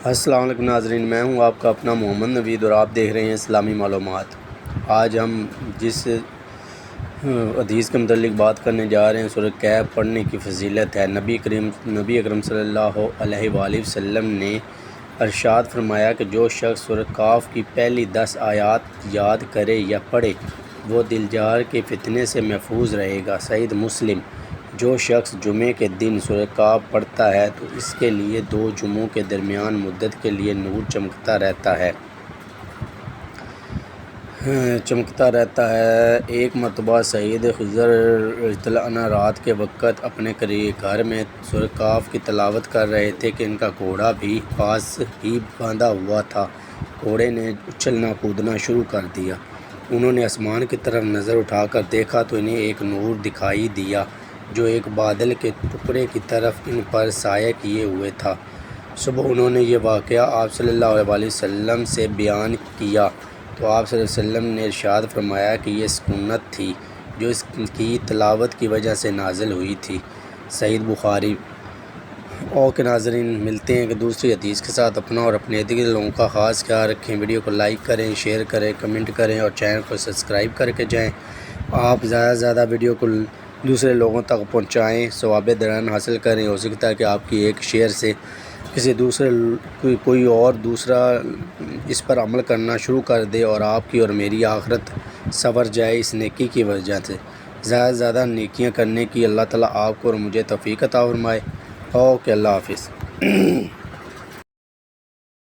السلام علیکم ناظرین، میں ہوں آپ کا اپنا محمد نوید اور آپ دیکھ رہے ہیں اسلامی معلومات۔ آج ہم جس حدیث کے متعلق بات کرنے جا رہے ہیں سورہ کہف پڑھنے کی فضیلت ہے۔ نبی اکرم صلی اللہ علیہ وآلہ وسلم نے ارشاد فرمایا کہ جو شخص سورہ کہف کی پہلی 10 آیات یاد کرے یا پڑھے وہ دل جار کے فتنے سے محفوظ رہے گا۔ صحیح مسلم۔ جو شخص جمعے کے دن سورہ کہف پڑھتا ہے تو اس کے لیے 2 جمعوں کے درمیان مدت کے لیے نور چمکتا رہتا ہے۔ ایک مرتبہ سید خضر رضی اللہ عنہ رات کے وقت اپنے گھر میں سورہ کہف کی تلاوت کر رہے تھے کہ ان کا گھوڑا بھی پاس ہی باندھا ہوا تھا۔ گھوڑے نے اچھلنا کودنا شروع کر دیا۔ انہوں نے آسمان کی طرف نظر اٹھا کر دیکھا تو انہیں ایک نور دکھائی دیا جو ایک بادل کے ٹکڑے کی طرف ان پر سایہ کیے ہوئے تھا۔ صبح انہوں نے یہ واقعہ آپ صلی اللہ علیہ وسلم سے بیان کیا تو آپ صلی اللہ علیہ وسلم نے ارشاد فرمایا کہ یہ سکونت تھی جو اس کی تلاوت کی وجہ سے نازل ہوئی تھی۔ صحیح بخاری۔ اوکے ناظرین، ملتے ہیں کہ دوسری حدیث کے ساتھ اپنا اور اپنے دیگر لوگوں کا خاص خیال رکھیں۔ ویڈیو کو لائک کریں، شیئر کریں، کمنٹ کریں اور چینل کو سبسکرائب کر کے جائیں۔ آپ زیادہ سے زیادہ ویڈیو کو دوسرے لوگوں تک پہنچائیں، ثواب درہم حاصل کریں۔ ہو سکتا ہے کہ آپ کی ایک شیئر سے کسی دوسرے کوئی اور دوسرا اس پر عمل کرنا شروع کر دے اور آپ کی اور میری آخرت سنور جائے اس نیکی کی وجہ سے۔ زیادہ سے زیادہ نیکیاں کرنے کی اللہ تعالیٰ آپ کو اور مجھے توفیق عطا فرمائے۔ اوکے، اللہ حافظ۔